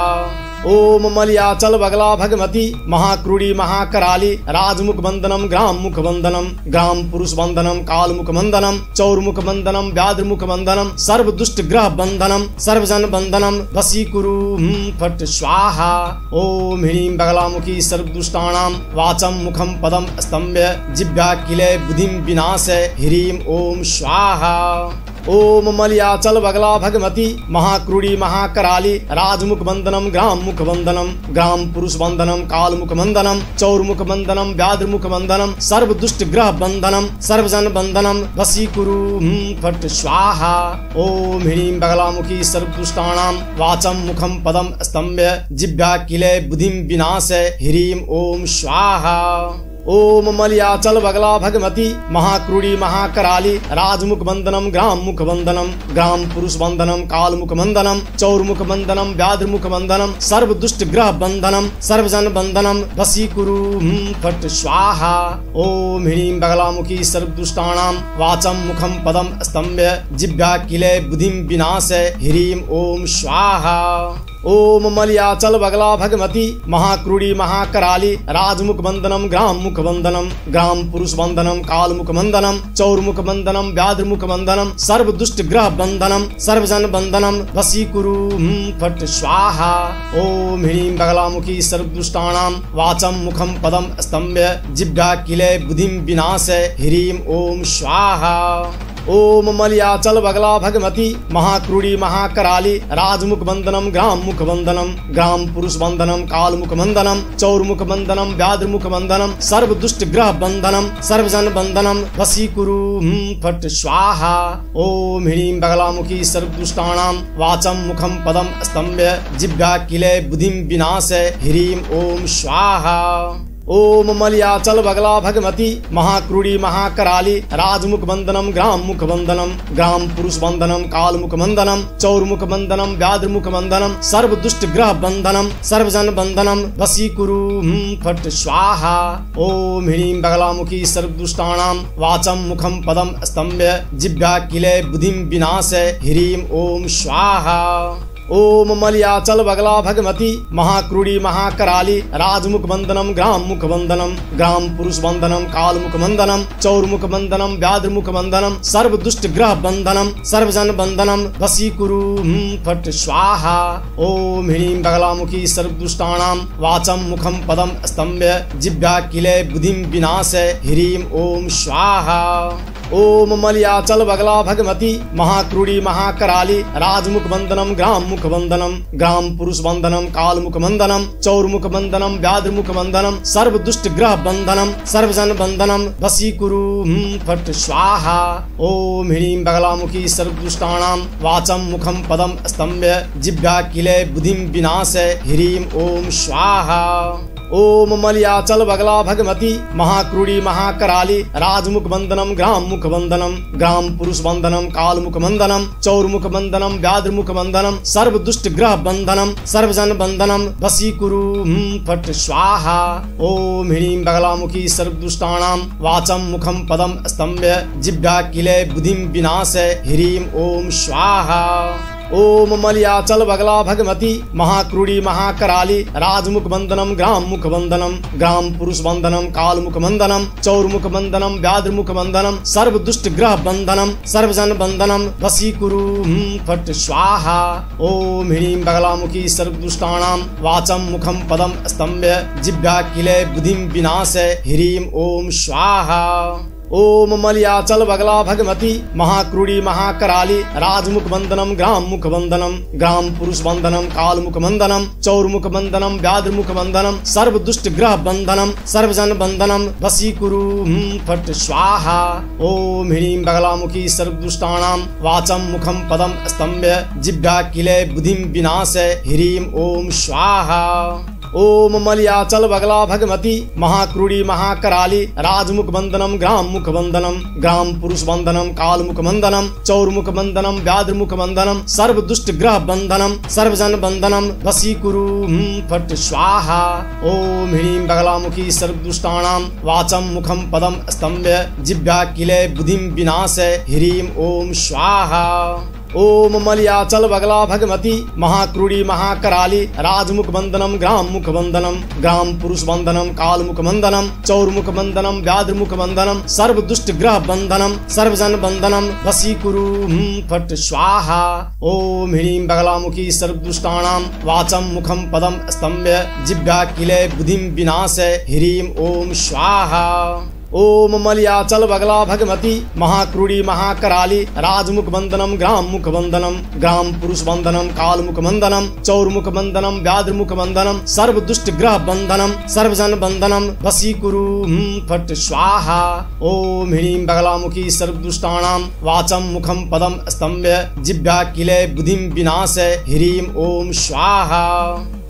ओम मलयाचल बगला भगमती महाक्रूड़ी महाकराली राजमुख बंदनम ग्राम मुख बंदनम ग्राम पुरुष बंदनम काल मुख बंदनम चौर मुख बंदनम व्याद्र मुख बंदनम सर्व दुष्ट ग्रह बंदनम सर्वजन बंदनम वशीकुरु फट स्वाहा। ओम ह्रीं बगलामुखी सर्वदुष्टानां वाचम मुखम पदम स्तंभ्य जिह्वा किले बुद्धिम विनाशय ह्रीं ओम स्वाहा। ओम मलयाचल बगला भगमती महाक्रूड़ी महाकराली राजमुख बंदनम ग्राम मुख बंदनम ग्राम पुरुष बंदनम काल मुख बंदनम चौर मुख बंदनम व्याद्र मुख बंदनम सर्व दुष्ट ग्रह बंदनम सर्वजन बंदनम वशीकुरु फट स्वाहा। ओम ह्रीं बगलामुखी सर्वदुष्टानां वाचम मुखम पदम स्तंभ्य जिह्वा किले बुद्धिम विनाशय ह्रीं ओम स्वाहा। ओम मलयाचल बगला भगमती महाक्रूड़ी महाकराली राजमुख बंदनम ग्राम मुख बंदनम ग्राम पुरुष बंदनम काल मुख बंदनम चौर मुख बंदनम व्याद्र मुख बंदनम सर्व दुष्ट ग्रह बंदनम सर्वजन बंदनम वशीकुरु फट स्वाहा। ओम ह्रीं बगलामुखी सर्वदुष्टानां वाचम मुखम पदम स्तंभ्य जिह्वा किले बुद्धिम विनाशय ह्रीं ओम स्वाहा। ओम मलयाचल बगला भगमती महाक्रूड़ी महाकराली राजमुख बंदनम ग्राम मुख बंदनम ग्राम पुरुष बंदनम काल मुख बंदनम चौर मुख बंदनम व्याद्र मुख बंदनम सर्व दुष्ट ग्रह बंदनम सर्वजन बंदनम वशीकुरु फट स्वाहा। ओम ह्रीं बगलामुखी सर्वदुष्टानां वाचम मुखम पदम स्तंभ्य जिह्वा किले बुद्धिम विनाशय ह्रीं ओम स्वाहा। ओम मलयाचल बगला भगमती महाक्रूड़ी महाकराली राजमुख बंदनम ग्राम मुख बंदनम ग्राम पुरुष बंदनम काल मुख बंदनम चौर मुख बंदनम व्याद्र मुख बंदनम सर्व दुष्ट ग्रह बंदनम सर्वजन बंदनम वशीकुरु फट स्वाहा। ओम ह्रीं बगलामुखी सर्वदुष्टानां वाचम मुखम पदम स्तंभ्य जिह्वा किले बुद्धिम विनाशय ह्रीं ओम स्वाहा। ओम मलयाचल बगला भगमती महाक्रूड़ी महाकराली राजमुख बंदनम ग्राम मुख बंदनम ग्राम पुरुष बंदनम काल मुख बंदनम चौर मुख बंदनम व्याद्र मुख बंदनम सर्व दुष्ट ग्रह बंदनम सर्वजन बंदनम वशीकुरु फट स्वाहा। ओम ह्रीं बगलामुखी सर्वदुष्टानां वाचम मुखम पदम स्तंभ्य जिह्वा किले बुद्धिम विनाशय ह्रीं ओम स्वाहा। ओम मलयाचल बगला भगमती महाक्रूड़ी महाकराली राजमुख बंदनम ग्राम मुख बंदनम ग्राम पुरुष बंदनम काल मुख बंदनम चौर मुख बंदनम व्याद्र मुख बंदनम सर्व दुष्ट ग्रह बंदनम सर्वजन बंदनम वशीकुरु फट स्वाहा। ओम ह्रीं बगलामुखी सर्वदुष्टानां वाचम मुखम पदम स्तंभ्य जिह्वा किले बुद्धिम विनाशय ह्रीं ओम स्वाहा। ओम मलयाचल बगला भगवती महाक्रूड़ी महाकराली राजमुख बंदनम ग्राम मुख बंदनम ग्राम पुरुष बंदनम काल मुख बंदनम चौर मुख बंदनम व्याध मुख बंदनम सर्व दुष्ट ग्रह बंदनम सर्वजन बंदनम वशीकुरु फट स्वाहा। ओम ह्रीं बगलामुखी सर्वदुष्टानां वाचम मुखम पदम स्तंभ्य जिह्वा किले बुद्धिम विनाशय ह्रीं ओम स्वाहा। ओम मलयाचल बगला भगवती महाक्रूड़ी महाकराली राजमुख बंदनम ग्राम मुख बंदनम ग्राम पुरुष बंदनम काल मुख बंदनम चौर मुख बंदनम व्याध मुख बंदनम सर्व दुष्ट ग्रह बंदनम सर्वजन बंदनम वशीकुरु फट स्वाहा। ओम ह्रीं बगलामुखी सर्वदुष्टानां वाचम मुखम पदम स्तंभ्य जिह्वा किले बुद्धिम विनाशय ह्रीं ओम स्वाहा। ओम मलयाचल बगला भगवती महाक्रूड़ी महाकराली राजमुख बंदनम ग्राम मुख बंदनम ग्राम पुरुष बंदनम काल मुख बंदनम चौर मुख बंदनम व्याध मुख बंदनम सर्व दुष्ट ग्रह बंदनम सर्वजन बंदनम वशीकुरु फट स्वाहा। ओम ह्रीं बगलामुखी सर्वदुष्टानां वाचम मुखम पदम स्तंभ्य जिह्वा किले बुद्धिम विनाशय ह्रीं ओम स्वाहा। ओम मलयाचल बगला भगवती महाक्रूड़ी महाकराली राजमुख बंदनम ग्राम मुख बंदनम ग्राम पुरुष बंदनम काल मुख बंदनम चौर मुख बंदनम व्याध मुख बंदनम सर्व दुष्ट ग्रह बंदनम सर्वजन बंदनम वशीकुरु फट स्वाहा। ओम ह्रीं बगलामुखी सर्वदुष्टानां वाचम मुखम पदम स्तंभ्य जिह्वा किले बुद्धिम विनाशय ह्रीं ओम स्वाहा। ओम मलयाचल बगला भगवती महाक्रूड़ी महाकराली राजमुख बंदनम ग्राम मुख बंदनम ग्राम पुरुष बंदनम काल मुख बंदनम चौर मुख बंदनम व्याध मुख बंदनम सर्व दुष्ट ग्रह बंदनम सर्वजन बंदनम वशीकुरु फट स्वाहा। ओम ह्रीं बगलामुखी सर्वदुष्टानां वाचम मुखम पदम स्तंभ्य जिह्वा किले बुद्धिम विनाशय ह्रीं ओम स्वाहा। ओम मलयाचल बगला भगवती महाक्रूड़ी महाकराली राजमुख बंदनम ग्राम मुख बंदनम ग्राम पुरुष बंदनम काल मुख बंदनम चौर मुख बंदनम व्याध मुख बंदनम सर्व दुष्ट ग्रह बंदनम सर्वजन बंदनम वशीकुरु फट स्वाहा। ओम ह्रीं बगलामुखी सर्वदुष्टानां वाचम मुखम पदम स्तंभ्य जिह्वा किले बुद्धिम विनाशय ह्रीं ओम स्वाहा। ओम मलयाचल बगला भगवती महाक्रूड़ी महाकराली राजमुख बंदनम ग्राम मुख बंदनम ग्राम पुरुष बंदनम काल मुख बंदनम चौर मुख बंदनम व्याध मुख बंदनम सर्व दुष्ट ग्रह बंदनम सर्वजन बंदनम वशीकुरु फट स्वाहा। ओम ह्रीं बगलामुखी सर्वदुष्टानां वाचम मुखम पदम स्तंभ्य जिह्वा किले बुद्धिम विनाशय ह्रीं ओम स्वाहा।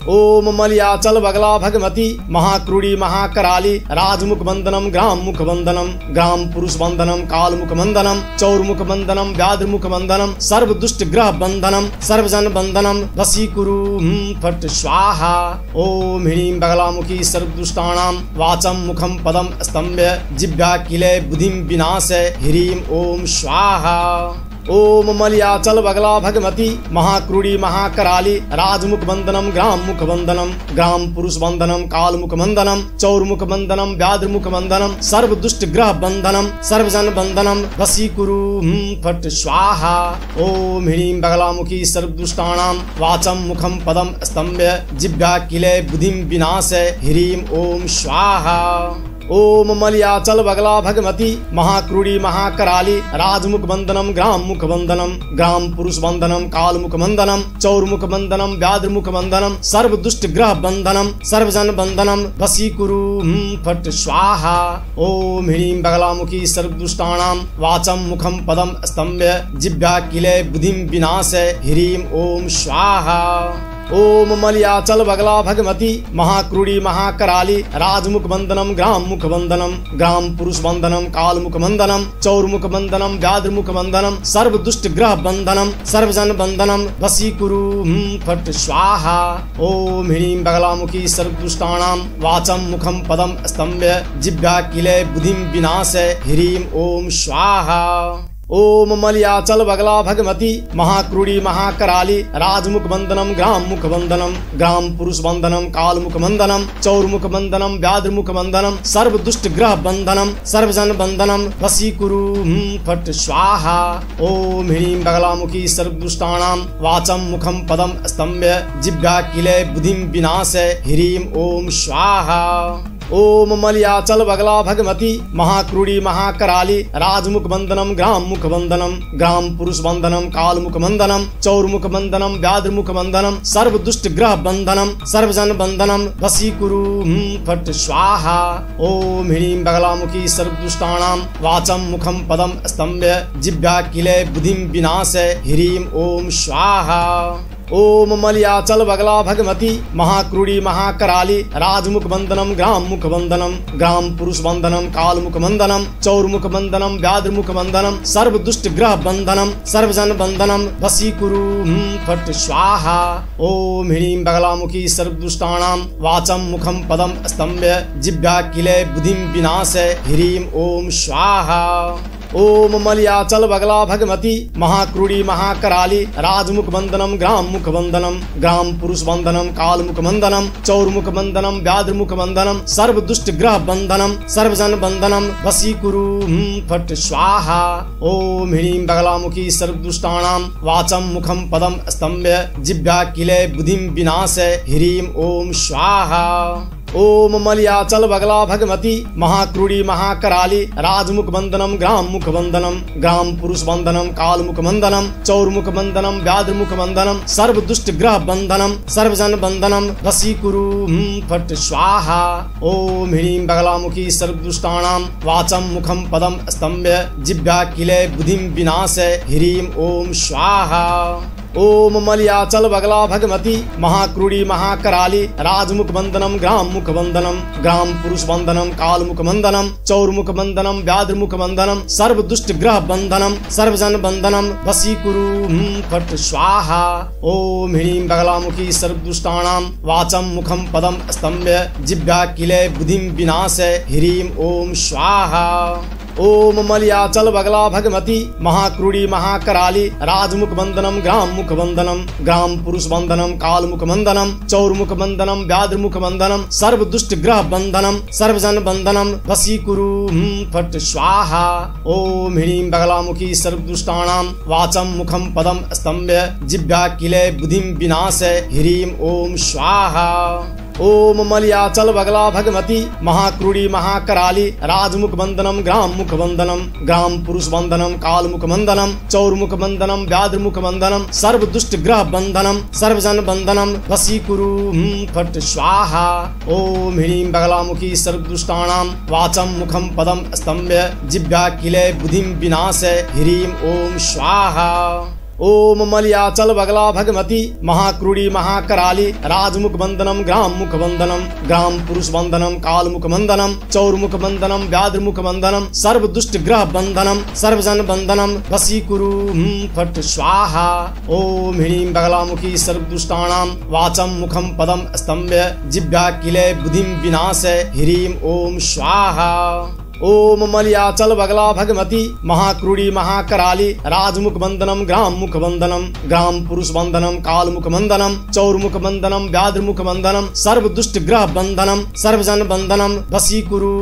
ओम मलयाचल बगला भगवती महाक्रूड़ी महाकराली राजमुख बंदनम ग्राम मुख बंदनम ग्राम पुरुष बंदनम काल मुख बंदनम चौर मुख बंदनम व्याध मुख बंदनम सर्व दुष्ट ग्रह बंदनम सर्वजन बंदनम वशीकुरु फट स्वाहा। ओम ह्रीं बगलामुखी सर्वदुष्टानां वाचम मुखम पदम स्तंभ्य जिह्वा किले बुद्धिम विनाशय ह्रीं ओम स्वाहा। ओम मलयाचल बगला भगवती महाक्रूड़ी महाकराली राजमुख बंदनम ग्राम मुख बंदनम ग्राम पुरुष बंदनम काल मुख बंदनम चौर मुख बंदनम व्याध मुख बंदनम सर्व दुष्ट ग्रह बंदनम सर्वजन बंदनम वशीकुरु फट स्वाहा। ओम ह्रीं बगलामुखी सर्वदुष्टानां वाचम मुखम पदम स्तंभ्य जिह्वा किले बुद्धिम विनाशय ह्रीं ओम स्वाहा। ओम मलयाचल बगला भगवती महाक्रूड़ी महाकराली राजमुख बंदनम ग्राम मुख बंदनम ग्राम पुरुष बंदनम काल मुख बंदनम चौर मुख बंदनम व्याध मुख बंदनम सर्व दुष्ट ग्रह बंदनम सर्वजन बंदनम वशीकुरु फट स्वाहा। ओम ह्रीं बगलामुखी सर्वदुष्टानां वाचम मुखम पदम स्तंभ्य जिह्वा किले बुद्धिम विनाशय ह्रीं ओम स्वाहा। ओम मलयाचल बगला भगवती महाक्रूड़ी महाकराली राजमुख बंदनम ग्राम मुख बंदनम ग्राम पुरुष बंदनम काल मुख बंदनम चौर मुख बंदनम व्याध मुख बंदनम सर्व दुष्ट ग्रह बंदनम सर्वजन बंदनम वशीकुरु फट स्वाहा। ओम ह्रीं बगलामुखी सर्वदुष्टानां वाचम मुखम पदम स्तंभ्य जिह्वा किले बुद्धिम विनाशय ह्रीं ओम स्वाहा। ओम मलयाचल बगला भगवती महाक्रूड़ी महाकराली राजमुख बंदनम ग्राम मुख बंदनम ग्राम पुरुष बंदनम काल मुख बंदनम चौर मुख बंदनम व्याध मुख बंदनम सर्व दुष्ट ग्रह बंदनम सर्वजन बंदनम वशीकुरु फट स्वाहा। ओम ह्रीं बगलामुखी सर्वदुष्टानां वाचम मुखम पदम स्तंभ्य जिह्वा किले बुद्धिम विनाशय ह्रीं ओम स्वाहा। ओम मलयाचल बगला भगवती महाक्रूड़ी महाकराली राजमुख बंदनम ग्राम मुख बंदनम ग्राम पुरुष बंदनम काल मुख बंदनम चौरमुख बंदनम व्याद्रमुख बंदनम सर्व दुष्ट ग्रह बंदनम सर्वजन बंदनम वशीकुरु फट स्वाहा। ओम ह्रीं बगलामुखी सर्वदुष्टानां वाचम मुखम पदम स्तंभ्य जिह्वा किले बुद्धिं विनाशय ह्रीं ओम स्वाहा। ओम मलयाचल बगला भगवती महाक्रूड़ी महाकराली राजमुख बंदनम ग्राम मुख बंदनम ग्राम पुरुष बंदनम काल मुख बंदनम चौरमुख बंदनम व्याद्रमुख बंदनम सर्व दुष्ट ग्रह बंदनम सर्वजन बंदनम वशीकुरु फट स्वाहा। ओम ह्रीं बगलामुखी सर्वदुष्टानां वाचम मुखम पदम स्तंभ्य जिह्वा किले बुद्धिं विनाशय ह्रीं ओम स्वाहा। ओम मलयाचल बगला भगवती महाक्रूड़ी महाकराली राजमुख बंदनम ग्राम मुख बंदनम ग्राम पुरुष बंदनम काल मुख बंदनम चौरमुख बंदनम व्याद्रमुख बंदनम सर्व दुष्ट ग्रह बंदनम सर्वजन बंदनम वशीकुरु फट स्वाहा। ओम ह्रीं बगलामुखी सर्वदुष्टानां वाचम मुखम पदम स्तंभ्य जिह्वा किले बुद्धिं विनाशय ह्रीं ओम स्वाहा। ओम मलयाचल बगला भगवती महाक्रूड़ी महाकराली राजमुख बंदनम ग्राम मुख बंदनम ग्राम पुरुष बंदनम काल मुख बंदनम चौरमुख बंदनम व्याद्रमुख बंदनम सर्व दुष्ट ग्रह बंदनम सर्वजन बंदनम वशीकुरु फट स्वाहा। ओम ह्रीं बगलामुखी सर्वदुष्टानां वाचम मुखम पदम स्तंभ्य जिह्वा किले बुद्धिं विनाशय ह्रीं ओम स्वाहा। ओम मलयाचल बगला भगवती महाक्रूड़ी महाकराली राजमुख बंदनम ग्राम मुख बंदनम ग्राम पुरुष बंदनम काल मुख बंदनम चौरमुख बंदनम व्याद्रमुख बंदनम सर्व दुष्ट ग्रह बंदनम सर्वजन बंदनम वशीकुरु फट स्वाहा। ओम ह्रीं बगलामुखी सर्वदुष्टानां वाचम मुखम पदम स्तंभ्य जिह्वा किले बुद्धिं विनाशय ह्रीं ओम स्वाहा। ओम मलयाचल बगला भगवती महाक्रूड़ी महाकराली राजमुख बंदनम ग्राम मुख बंदनम ग्राम पुरुष बंदनम काल मुख बंदनम चौरमुख बंदनम व्याद्रमुख बंदनम सर्व दुष्ट ग्रह बंदनम सर्वजन बंदनम वशीकुरु फट स्वाहा। ओम ह्रीं बगलामुखी सर्वदुष्टानां वाचम मुखम पदम स्तंभ्य जिह्वा किले बुद्धिं विनाशय ह्रीं ओम स्वाहा। ओम मलयाचल बगला भगवती महाक्रूड़ी महाकराली राजमुख बंदनम ग्राम मुख बंदनम ग्राम पुरुष बंदनम काल मुख बंदनम चौरमुख बंदनम व्याद्रमुख बंदनम सर्व दुष्ट ग्रह बंदनम सर्वजन बंदनम वशीकुरु फट स्वाहा। ओम ह्रीं बगलामुखी सर्वदुष्टानां वाचम मुखम पदम स्तंभ्य जिह्वा किले बुद्धिं विनाशय ह्रीं ओम स्वाहा। ओम मलयाचल बगला भगवती महाक्रूड़ी महाकराली राजमुख बंदनम ग्राम मुख बंदनम ग्राम पुरुष बंदनम काल मुख बंदनम चौरमुख बंदनम व्याद्रमुख बंदनम सर्व दुष्ट ग्रह बंदनम सर्वजन बंदनम वशीकुरु फट स्वाहा। ओम ह्रीं बगलामुखी सर्वदुष्टानां वाचम मुखम पदम स्तंभ्य जिह्वा किले बुद्धिं विनाशय ह्रीं ओम स्वाहा। ओम मलयाचल बगला भगवती महाक्रूड़ी महाकराली राजमुख बंदनम ग्राम मुख बंदनम ग्राम पुरुष बंदनम काल मुख बंदनम चौरमुख बंदनम व्याद्रमुख बंदनम सर्व दुष्ट ग्रह बंदनम सर्वजन बंदनम वशीकुरु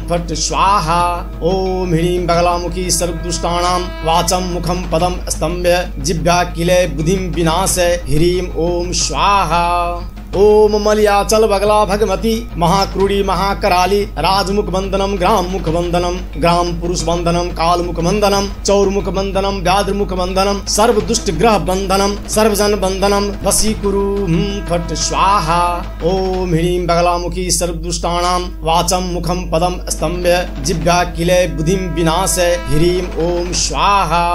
फट स्वाहा। ओम ह्रीं बगलामुखी सर्वदुष्टानां वाचम मुखम पदम स्तंभ्य जिह्वा किले बुद्धिं विनाशय ह्रीं ओम स्वाहा। ओम मलयाचल बगला भगवती महाक्रूड़ी महाकराली राजमुख बंदनम ग्राम मुख बंदनम ग्राम पुरुष बंदनम काल मुख बंदनम चौरमुख बंदनम व्याद्रमुख बंदनम सर्व दुष्ट ग्रह बंदनम सर्वजन बंदनम वशीकुरु फट स्वाहा। ओम ह्रीं बगलामुखी सर्वदुष्टानां वाचम मुखम पदम स्तंभ्य जिह्वा किले बुद्धिं विनाशय ह्रीं ओम स्वाहा।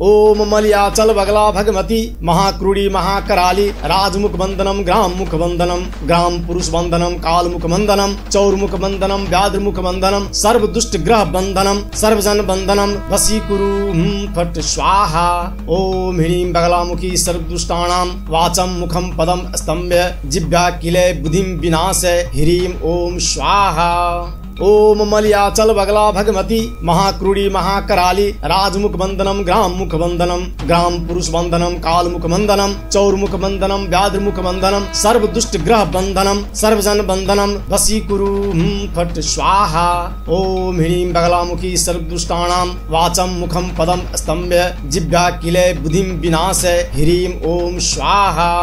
ओम मलयाचल बगला भगवती महाक्रूड़ी महाकराली राजमुख बंदनम ग्राम मुख बंदनम ग्राम पुरुष बंदनम काल मुख बंदनम चौरमुख बंदनम व्याद्रमुख बंदनम सर्व दुष्ट ग्रह बंदनम सर्वजन बंदनम वशीकुरु फट स्वाहा। ओम ह्रीं बगलामुखी सर्वदुष्टानां वाचम मुखम पदम स्तंभ्य जिह्वा किले बुद्धिं विनाशय ह्रीं ओम स्वाहा। ओम मलयाचल बगला भगवती महाक्रूड़ी महाकराली राजमुख बंदनम ग्राम मुख बंदनम ग्राम पुरुष बंदनम काल मुख बंदनम चौरमुख बंदनम व्याद्रमुख बंदनम सर्व दुष्ट ग्रह बंदनम सर्वजन बंदनम वशीकुरु फट स्वाहा। ओम ह्रीं बगलामुखी सर्वदुष्टानां वाचम मुखम पदम स्तंभ्य जिह्वा किले बुद्धिं विनाशय ह्रीं ओम स्वाहा।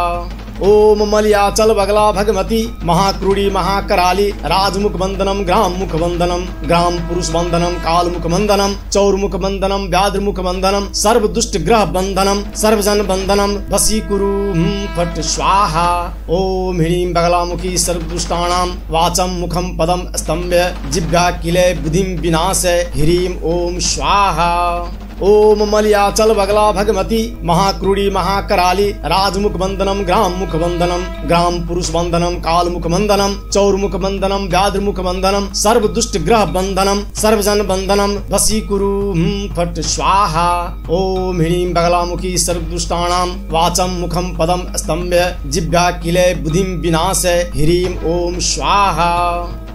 ओम मलयाचल बगला भगवती महाक्रूड़ी महाकराली राजमुख वंदनम ग्राम मुख वंदनम ग्राम पुरुष वंदनम काल मुख वंदनम चौरमुख वंदनम व्याद्रमुख वंदनम सर्व दुष्ट ग्रह वंदनम सर्वजन वंदनम वशीकुरु फट स्वाहा। ओम ह्रीं बगलामुखी सर्वदुष्टानां वाचम मुखम पदम स्तंभ्य जिह्वा किले बुद्धिं विनाशय ह्रीं ओम स्वाहा। ओम मलयाचल बगला भगवती महाक्रूड़ी महाकराली राजमुख वंदनम ग्राम मुख वंदनम ग्राम पुरुष वंदनम काल मुख वंदनम चौरमुख वंदनम व्याद्रमुख वंदनम सर्व दुष्ट ग्रह वंदनम सर्वजन वंदनम वशीकुरु फट स्वाहा। ओम ह्रीं बगलामुखी सर्वदुष्टानां वाचम मुखम पदम स्तंभ्य जिह्वा किले बुद्धिं विनाशय ह्रीं ओम स्वाहा।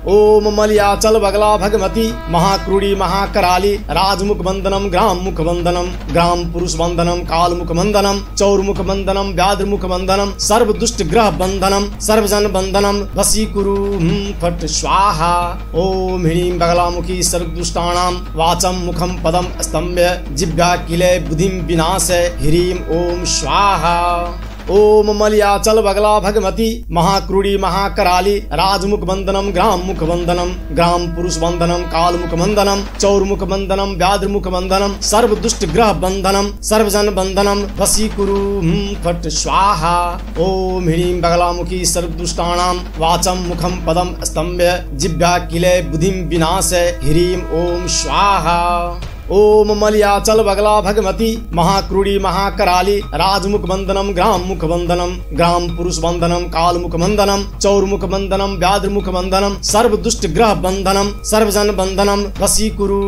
ओम मलयाचल बगला भगवती महाक्रूड़ी महाकराली राजमुख वंदनम ग्राम मुख वंदनम ग्राम पुरुष वंदनम काल मुख वंदनम चौरमुख वंदनम व्याद्रमुख वंदनम सर्व दुष्ट ग्रह वंदनम सर्वजन वंदनम वशीकुरु फट स्वाहा। ओम ह्रीं बगलामुखी सर्वदुष्टानां वाचम मुखम पदम स्तंभ्य जिह्वा किले बुद्धिं विनाशय ह्रीं ओम स्वाहा। ओम मलयाचल बगला भगवती महाक्रूड़ी महाकराली राजमुख वंदनम ग्राम मुख वंदनम ग्राम पुरुष वंदनम काल मुख वंदनम चौरमुख वंदनम व्याद्रमुख वंदनम सर्व दुष्ट ग्रह वंदनम सर्वजन वंदनम वशीकुरु फट स्वाहा। ओम ह्रीं बगलामुखी सर्वदुष्टानां वाचम मुखम पदम स्तंभ्य जिह्वा किले बुद्धिं विनाशय ह्रीं ओम स्वाहा। ओम मलयाचल बगला भगवती महाक्रूड़ी महाकराली राजमुख वंदनम ग्राम मुख वंदनम ग्राम पुरुष वंदनम काल मुख वंदनम चौरमुख वंदनम व्याद्रमुख वंदनम सर्व दुष्ट ग्रह वंदनम सर्वजन वंदनम वशीकुरु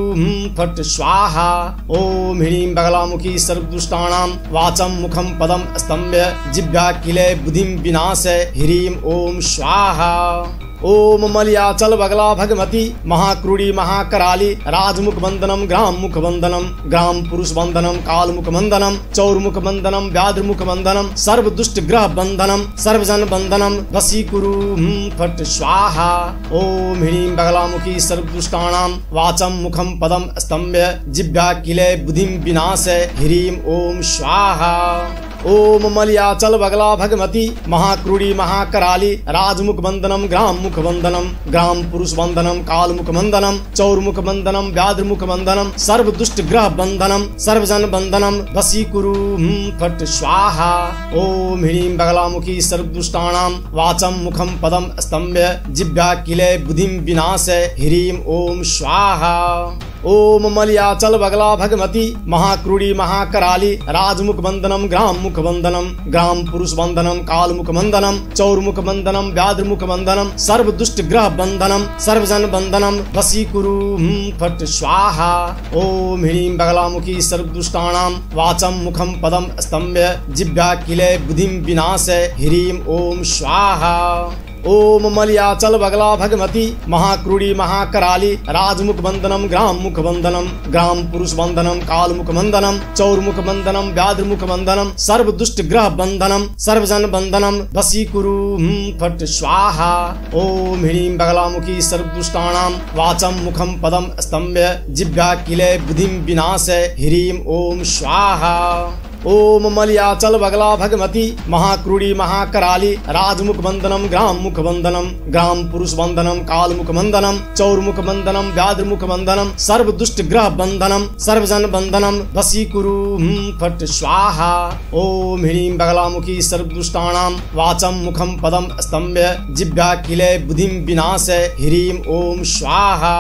फट स्वाहा। ओम ह्रीं बगलामुखी सर्वदुष्टानां वाचम मुखम पदम स्तंभ्य जिह्वा किले बुद्धिं विनाशय ह्रीं ओम स्वाहा। ओम मलयाचल बगला भगवती महाक्रूड़ी महाकराली राजमुख वंदनम ग्राम मुख वंदनम ग्राम पुरुष वंदनम काल मुख वंदनम चौरमुख वंदनम व्याद्रमुख वंदनम सर्व दुष्ट ग्रह वंदनम सर्वजन वंदनम वशीकुरु फट स्वाहा। ओम ह्रीं बगलामुखी सर्वदुष्टानां वाचम मुखम पदम स्तंभ्य जिह्वा किले बुद्धिं विनाशय ह्रीं ओम स्वाहा। ओम मलयाचल बगला भगवती महाक्रूड़ी महाकराली राजमुख वंदनम ग्राम मुख वंदनम ग्राम पुरुष वंदनम काल मुख वंदनम चौरमुख वंदनम व्याद्रमुख वंदनम सर्व दुष्ट ग्रह वंदनम सर्वजन वंदनम वशीकुरु फट स्वाहा। ओम ह्रीं बगलामुखी सर्वदुष्टानां वाचम मुखम पदम स्तंभ्य जिह्वा किले बुद्धिं विनाशय ह्रीं ओम स्वाहा। ओम मलयाचल बगला भगवती महाक्रूड़ी महाकराली राजमुख वंदनम ग्राम मुख वंदनम ग्राम पुरुष वंदनम काल मुख वंदनम चौरमुख वंदनम व्याद्रमुख वंदनम सर्व दुष्ट ग्रह वंदनम सर्वजन वंदनम वशीकुरु फट स्वाहा। ओम ह्रीं बगलामुखी सर्वदुष्टानां वाचम मुखम पदम स्तंभ्य जिह्वा किले बुद्धिं विनाशय ह्रीं ओम स्वाहा। ओम मलयाचल बगला भगवती महाक्रूड़ी महाकराली राजमुख वंदनम ग्राम मुख वंदनम ग्राम पुरुष वंदनम काल मुख वंदनम चौरमुख वंदनम व्याद्रमुख वंदनम सर्व दुष्ट ग्रह वंदनम सर्वजन वंदनम वशीकुरु फट स्वाहा। ओम ह्रीं बगलामुखी सर्वदुष्टानां वाचम मुखम पदम स्तंभ्य जिह्वा किले बुद्धिं विनाशय ह्रीं ओम स्वाहा। ओम मलयाचल बगला भगवती महाक्रूड़ी महाकराली राजमुख वंदनम ग्राम मुख वंदनम ग्राम पुरुष वंदनम काल मुख वंदनम चौरमुख वंदनम व्याद्रमुख वंदनम सर्व दुष्ट ग्रह वंदनम सर्वजन वंदनम वशीकुरु फट स्वाहा। ओम ह्रीं बगलामुखी सर्वदुष्टानां वाचम मुखम पदम स्तंभ्य जिह्वा किले बुद्धिं विनाशय ह्रीं ओम स्वाहा।